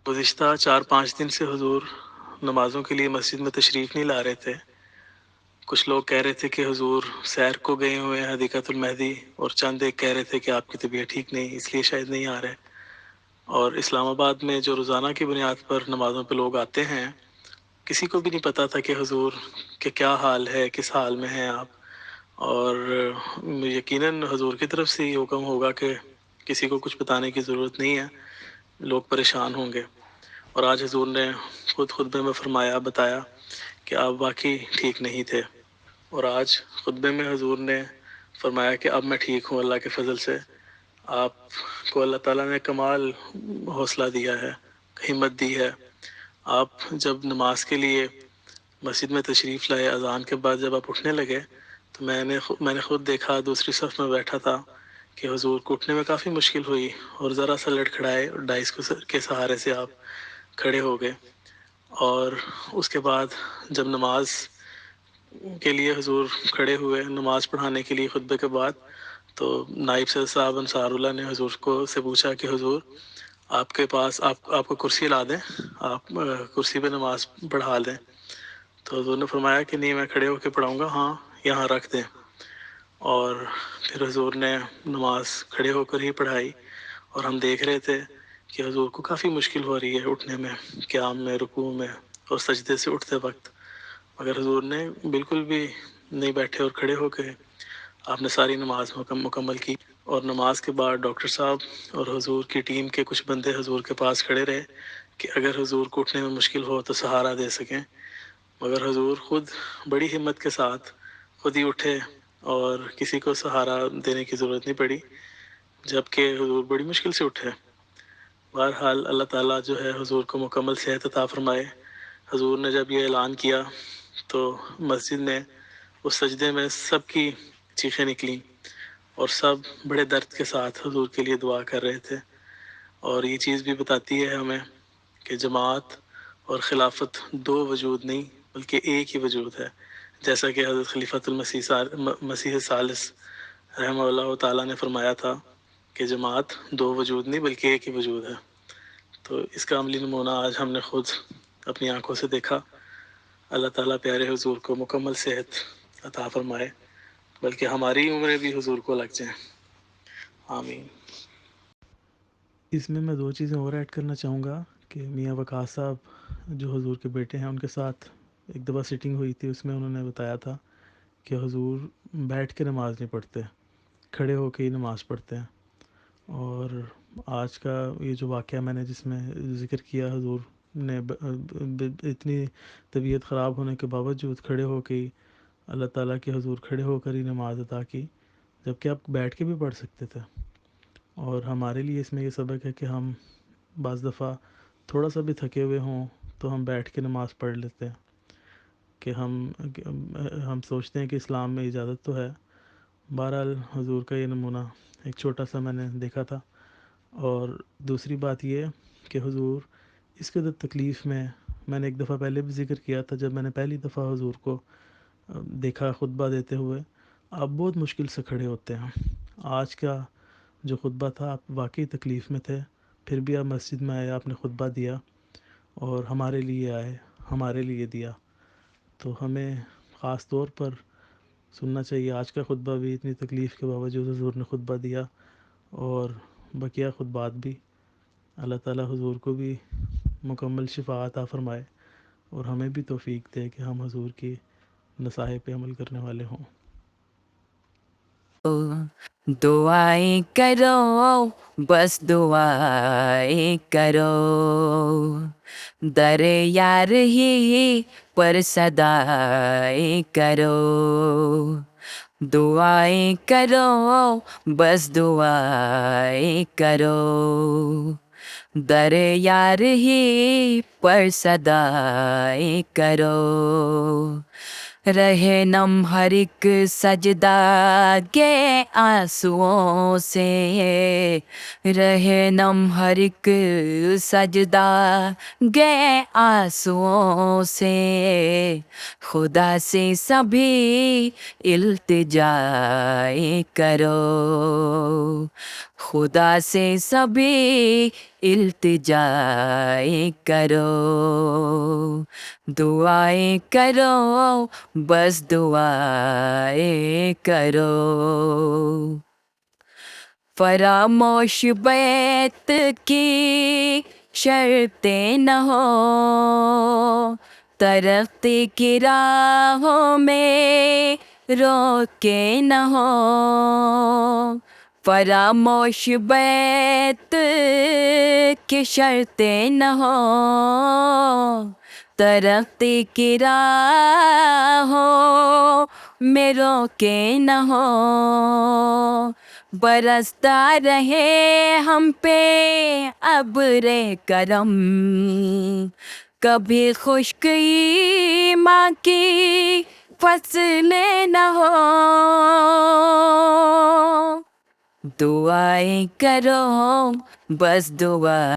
گزشتہ 4-5 دن سے حضور نمازوں کے لیے مسجد میں تشریف نہیں لا رہے تھے۔ کچھ لوگ کہہ رہے تھے کہ حضور سیر کو گئے ہوئے ہیں حدیقۃ المہدی، اور چند ایک کہہ رہے تھے کہ آپ کی طبیعت ٹھیک نہیں اس لیے شاید نہیں آ رہے۔ اور اسلام آباد میں جو روزانہ کی بنیاد پر نمازوں پہ لوگ آتے ہیں، کسی کو بھی نہیں پتہ تھا کہ حضور کہ کیا حال ہے، کس حال میں ہیں آپ۔ اور یقیناً حضور کی طرف سے یہ حکم ہوگا کہ کسی کو کچھ بتانے کی ضرورت نہیں ہے، لوگ پریشان ہوں گے۔ اور آج حضور نے خود خطبے میں بتایا کہ آپ واقعی ٹھیک نہیں تھے، اور آج خطبے میں حضور نے فرمایا کہ اب میں ٹھیک ہوں اللہ کے فضل سے۔ آپ کو اللہ تعالیٰ نے کمال حوصلہ دیا ہے، ہمت دی ہے۔ آپ جب نماز کے لیے مسجد میں تشریف لائے، اذان کے بعد جب آپ اٹھنے لگے تو میں نے خود دیکھا، دوسری صف میں بیٹھا تھا، کہ حضور کو اٹھنے میں کافی مشکل ہوئی، اور ذرا سا لڑکھڑائے اور ڈائس کے سہارے سے آپ کھڑے ہو گئے۔ اور اس کے بعد جب نماز کے لیے حضور کھڑے ہوئے نماز پڑھانے کے لیے خطبے کے بعد، تو نائب صاحب انصار اللہ نے حضور سے پوچھا کہ حضور آپ کے پاس آپ کو کرسی لا دیں، آپ کرسی پہ نماز پڑھا دیں؟ تو حضور نے فرمایا کہ نہیں، میں کھڑے ہو کے پڑھاؤں گا، ہاں یہاں رکھ دیں۔ اور پھر حضور نے نماز کھڑے ہو کر ہی پڑھائی، اور ہم دیکھ رہے تھے کہ حضور کو کافی مشکل ہو رہی ہے اٹھنے میں، قیام میں، رکوع میں، اور سجدے سے اٹھتے وقت، مگر حضور نے بالکل بھی نہیں بیٹھے اور کھڑے ہو کے آپ نے ساری نماز مکمل کی۔ اور نماز کے بعد ڈاکٹر صاحب اور حضور کی ٹیم کے کچھ بندے حضور کے پاس کھڑے رہے کہ اگر حضور کو اٹھنے میں مشکل ہو تو سہارا دے سکیں، مگر حضور خود بڑی ہمت کے ساتھ خود ہی اٹھے، اور کسی کو سہارا دینے کی ضرورت نہیں پڑی، جبکہ حضور بڑی مشکل سے اٹھے۔ بہرحال اللہ تعالیٰ جو ہے حضور کو مکمل صحت عطا فرمائے۔ حضور نے جب یہ اعلان کیا تو مسجد میں اس سجدے میں سب کی چیخیں نکلیں، اور سب بڑے درد کے ساتھ حضور کے لیے دعا کر رہے تھے۔ اور یہ چیز بھی بتاتی ہے ہمیں کہ جماعت اور خلافت دو وجود نہیں بلکہ ایک ہی وجود ہے، جیسا کہ حضرت خلیفۃ مسیح ثالث رحمہ اللہ تعالیٰ نے فرمایا تھا کہ جماعت دو وجود نہیں بلکہ ایک ہی وجود ہے۔ تو اس کا عملی نمونہ آج ہم نے خود اپنی آنکھوں سے دیکھا۔ اللہ تعالیٰ پیارے حضور کو مکمل صحت عطا فرمائے، بلکہ ہماری عمریں بھی حضور کو لگ جائیں، آمین۔ اس میں دو چیزیں اور ایڈ کرنا چاہوں گا کہ میاں وقاص صاحب جو حضور کے بیٹے ہیں، ان کے ساتھ ایک دفعہ سیٹنگ ہوئی تھی، اس میں انہوں نے بتایا تھا کہ حضور بیٹھ کے نماز نہیں پڑھتے، کھڑے ہو کے ہی نماز پڑھتے ہیں۔ اور آج کا یہ جو واقعہ میں نے جس میں ذکر کیا، حضور نے اتنی طبیعت خراب ہونے کے باوجود کھڑے ہو کے ہی اللہ تعالیٰ کے حضور کھڑے ہو کر ہی نماز ادا کی، جبکہ آپ بیٹھ کے بھی پڑھ سکتے تھے۔ اور ہمارے لیے اس میں یہ سبق ہے کہ ہم بعض دفعہ تھوڑا سا بھی تھکے ہوئے ہوں تو ہم بیٹھ کے نماز پڑھ لیتے ہیں، کہ ہم سوچتے ہیں کہ اسلام میں اجازت تو ہے۔ بہرحال حضور کا یہ نمونہ ایک چھوٹا سا میں نے دیکھا تھا۔ اور دوسری بات یہ کہ حضور اس قدر تکلیف میں نے ایک دفعہ پہلے بھی ذکر کیا تھا، جب میں نے پہلی دفعہ حضور کو دیکھا خطبہ دیتے ہوئے، آپ بہت مشکل سے کھڑے ہوتے ہیں۔ آج کا جو خطبہ تھا، آپ واقعی تکلیف میں تھے، پھر بھی آپ مسجد میں آئے، آپ نے خطبہ دیا، اور ہمارے لیے آئے، ہمارے لیے دیا۔ تو ہمیں خاص طور پر سننا چاہیے۔ آج کا خطبہ بھی اتنی تکلیف کے باوجود حضور نے خطبہ دیا، اور بقیہ خطبات بھی۔ اللہ تعالیٰ حضور کو بھی مکمل شفا عطا فرمائے، اور ہمیں بھی توفیق دے کہ ہم حضور کی نصائح پہ عمل کرنے والے ہوں۔ دعائیں کرو، بس دعائیں کرو، در یار ہی پر صدائیں کرو، دعائیں کرو، بس دعائیں کرو، در یار ہی پر صدائیں کرو، رہے نم ہر ایک سجدہ گے آنسوؤں سے، رہے نم ہر ایک سجدہ گے آنسوؤں سے، خدا سے سبھی التجائیں کرو، خدا سے سبھی التجائیں کرو، دعائیں کرو، بس دعائیں کرو. فراموش بیت کی شرطیں نہ ہو، ترقی کی راہوں میں روکے نہ ہو. فراموش بیت کی شرطیں نہ ہو، ترقی کی راہوں میں روکے نہ ہو. برستا رہے ہم پہ ابر کرم، کبھی خشکی ماں کی فصلیں نہ ہو. دعائیں کرو، بس دعا